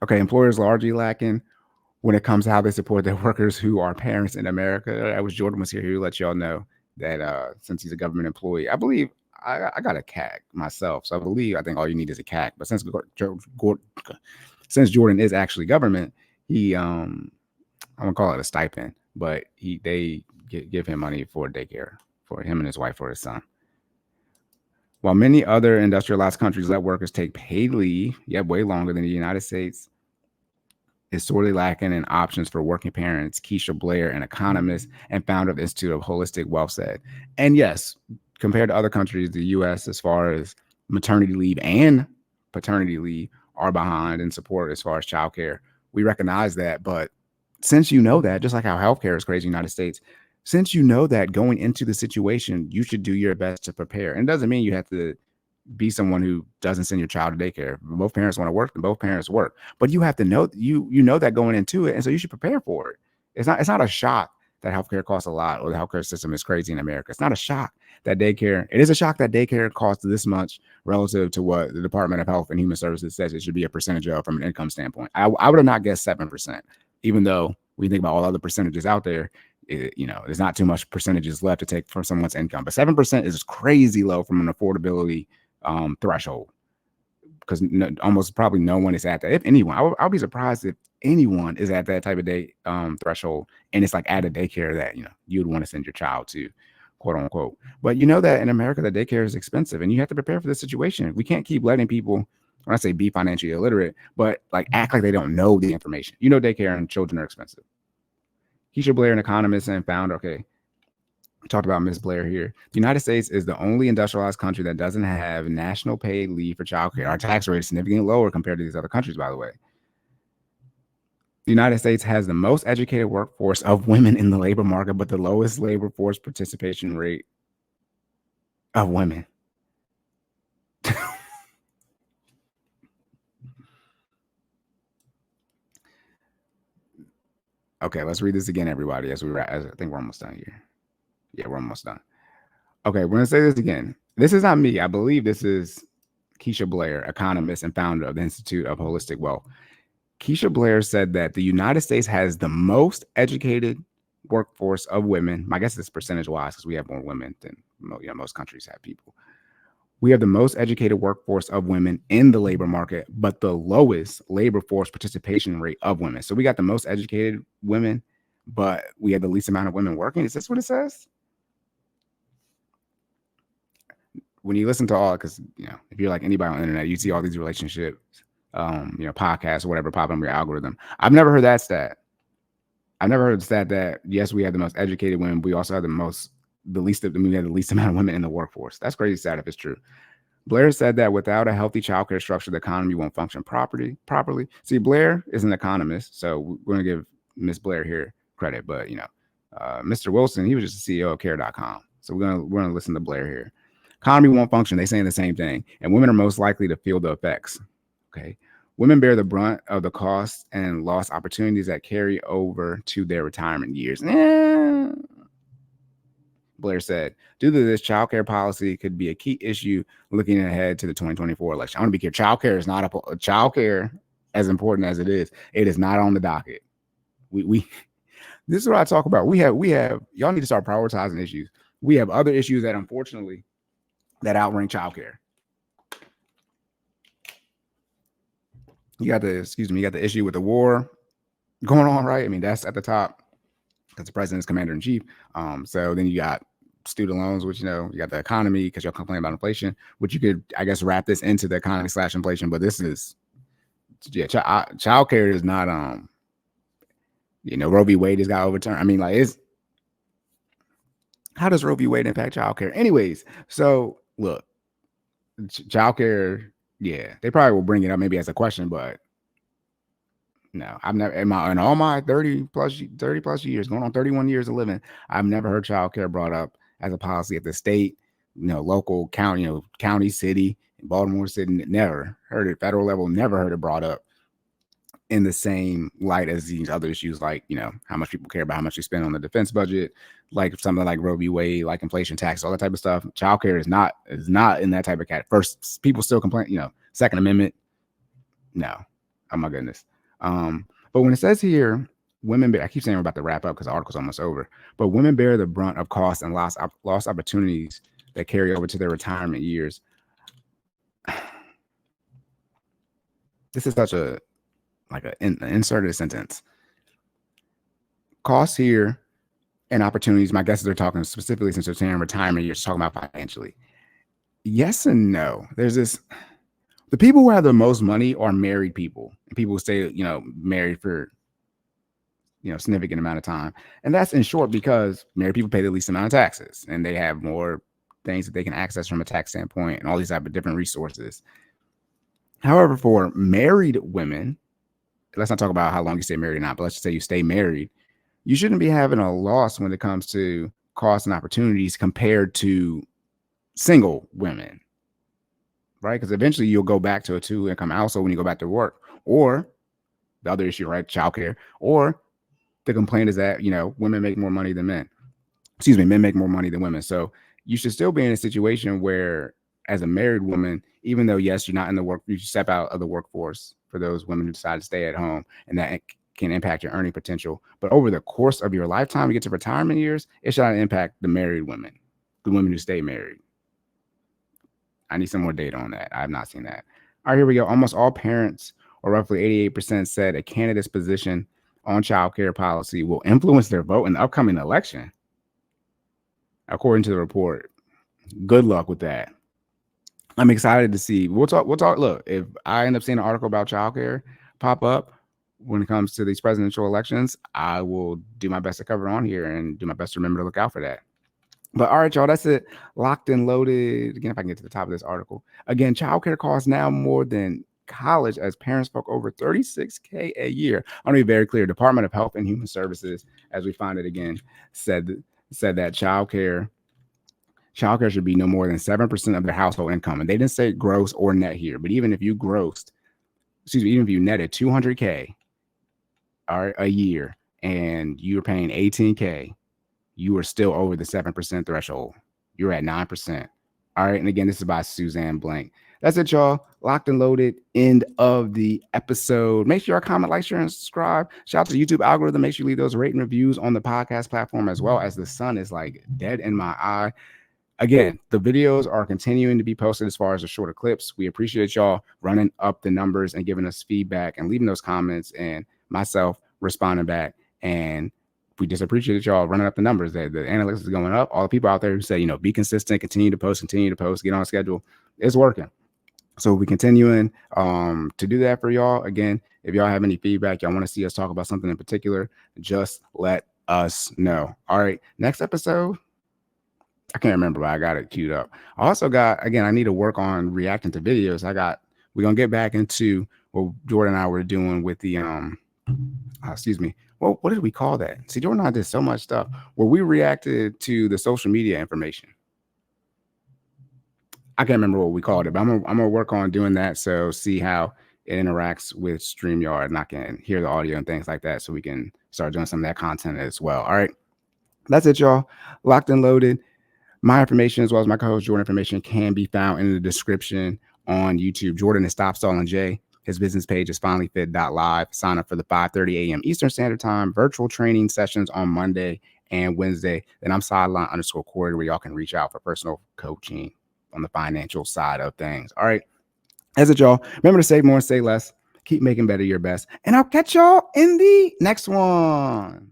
Okay, employers largely lacking when it comes to how they support their workers who are parents in America. I wish Jordan was here. He would let y'all know that since he's a government employee, I believe I got a CAC myself. So I think all you need is a CAC. But since Jordan is actually government, he I'm gonna call it a stipend, but they give him money for daycare for him and his wife for his son. While many other industrialized countries let workers take paid leave, yet way longer than the United States, is sorely lacking in options for working parents. Keisha Blair, an economist and founder of the Institute of Holistic Wealth, said. And yes, compared to other countries, the U.S., as far as maternity leave and paternity leave, are behind in support as far as childcare. We recognize that, but since you know that, just like how healthcare is crazy in the United States, since you know that going into the situation, you should do your best to prepare. And it doesn't mean you have to be someone who doesn't send your child to daycare. Both parents want to work, and both parents work. But you have to know you know that going into it, and so you should prepare for it. It's not a shock that healthcare costs a lot or the healthcare system is crazy in America. It's not a shock that daycare. It is a shock that daycare costs this much relative to what the Department of Health and Human Services says it should be a percentage of from an income standpoint. I would have not guessed 7%, even though when you think about all other percentages out there, there's not too much percentages left to take from someone's income. But 7% is crazy low from an affordability threshold, because almost probably no one is at that. If anyone, I'll be surprised if anyone is at that type of day threshold, and it's like at a daycare that you'd want to send your child to, quote unquote. But you know that in America, the daycare is expensive, and you have to prepare for this situation. We can't keep letting people, when I say be financially illiterate, but like act like they don't know the information. Daycare and children are expensive. Keisha Blair, an economist and founder. Okay, we talked about Miss Blair here. The United States is the only industrialized country that doesn't have national paid leave for childcare. Our tax rate is significantly lower compared to these other countries, by the way. The United States has the most educated workforce of women in the labor market, but the lowest labor force participation rate of women. Okay, let's read this again, everybody, as I think we're almost done here. Yeah, we're almost done. Okay, we're going to say this again. This is not me. I believe this is Keisha Blair, economist and founder of the Institute of Holistic Wealth. Keisha Blair said that the United States has the most educated workforce of women. My guess is percentage wise, because we have more women than most countries have people. We have the most educated workforce of women in the labor market, but the lowest labor force participation rate of women. So we got the most educated women, but we have the least amount of women working. Is this what it says? When you listen to all, because if you're like anybody on the internet, you see all these relationships, podcasts or whatever pop up in your algorithm. I've never heard that stat. I've never heard the stat that yes, we have the most educated women, but we also have we have the least amount of women in the workforce. That's crazy stat if it's true. Blair said that without a healthy childcare structure, the economy won't function properly. See, Blair is an economist, so we're gonna give Miss Blair here credit, but Mr. Wilson, he was just the CEO of Care.com. So we're gonna listen to Blair here. Economy won't function. They saying the same thing, and women are most likely to feel the effects. Okay, women bear the brunt of the costs and lost opportunities that carry over to their retirement years. Blair said, due to this, childcare policy could be a key issue looking ahead to the 2024 election. I want to be clear. Childcare is not childcare, as important as it is. It is not on the docket. We this is what I talk about. We have y'all need to start prioritizing issues. We have other issues that unfortunately that outrank childcare. You got the issue with the war going on, right? I mean, that's at the top because the president's commander in chief. So then you got student loans, which you got the economy because y'all complain about inflation, which you could, I guess, wrap this into the economy / inflation. But this is, childcare is not, Roe v. Wade has got overturned. I mean, like, how does Roe v. Wade impact childcare? Anyways, so look, childcare, yeah, they probably will bring it up maybe as a question, but no, I've never in all my 30 plus years, going on 31 years of living, I've never heard childcare brought up as a policy at the state, local, county, county, city, Baltimore City. Never heard it. Federal level, never heard it brought up in the same light as these other issues, like how much people care about how much you spend on the defense budget, like something like Roe v. Wade, like inflation tax, all that type of stuff. Childcare is not in that type of category. First, people still complain. Second Amendment, no. Oh my goodness. But when it says here, women, I keep saying we're about to wrap up because the article's almost over, but women bear the brunt of costs and lost opportunities that carry over to their retirement years. This is such a, like an inserted sentence. Costs here and opportunities, my guess is they're talking specifically, since they're saying retirement years, talking about financially. Yes and no. There's this, the people who have the most money are married people, and people who stay, married for, significant amount of time. And that's in short because married people pay the least amount of taxes and they have more things that they can access from a tax standpoint and all these type of different resources. However, for married women, let's not talk about how long you stay married or not, but let's just say you stay married, you shouldn't be having a loss when it comes to costs and opportunities compared to single women, right? Because eventually you'll go back to a 2-income household when you go back to work. Or the other issue, right? Childcare. Or the complaint is that, women make more money than men. Men make more money than women. So you should still be in a situation where, as a married woman, even though, yes, you're not in the work, you step out of the workforce for those women who decide to stay at home, and that can impact your earning potential. But over the course of your lifetime, you get to retirement years, it should not impact the married women, the women who stay married. I need some more data on that. I have not seen that. All right, here we go. Almost all parents, or roughly 88%, said a candidate's position on child care policy will influence their vote in the upcoming election, according to the report. Good luck with that. I'm excited to see. We'll talk. Look, if I end up seeing an article about childcare pop up when it comes to these presidential elections, I will do my best to cover it on here and do my best to remember to look out for that. But all right, y'all, that's it. Locked and loaded. Again, if I can get to the top of this article. Again, childcare costs now more than college as parents fork over $36K a year. I want to be very clear. Department of Health and Human Services, as we find it again, said that childcare should be no more than 7% of their household income. And they didn't say gross or net here, but even if you even if you netted $200K a year and you're paying $18K, you are still over the 7% threshold. You're at 9%. All right. And again, this is by Suzanne Blank. That's it, y'all. Locked and loaded. End of the episode. Make sure you comment, like, share, and subscribe. Shout out to the YouTube algorithm. Make sure you leave those rating reviews on the podcast platform, as well as the sun is like dead in my eye. Again, the videos are continuing to be posted as far as the shorter clips. We appreciate y'all running up the numbers and giving us feedback and leaving those comments, and myself responding back. And we just appreciate y'all running up the numbers. The analytics is going up. All the people out there who say, be consistent, continue to post, get on schedule. It's working. So we continuing to do that for y'all. Again, if y'all have any feedback, y'all want to see us talk about something in particular, just let us know. All right, next episode. I can't remember, but I got it queued up. I also got, again, I need to work on reacting to videos. We're going to get back into what Jordan and I were doing with the, well, what did we call that? See, Jordan and I did so much stuff where we reacted to the social media information. I can't remember what we called it, but I'm going to work on doing that. So see how it interacts with StreamYard, and I can hear the audio and things like that, so we can start doing some of that content as well. All right. That's it, y'all. Locked and loaded. My information, as well as my co-host Jordan information, can be found in the description on YouTube. Jordan is Stop Stalling J. His business page is finallyfit.live. Sign up for the 5:30 a.m. Eastern Standard Time virtual training sessions on Monday and Wednesday. Then I'm sideline_Corey, where y'all can reach out for personal coaching on the financial side of things. All right. That's it, y'all. Remember to save more and say less. Keep making better your best. And I'll catch y'all in the next one.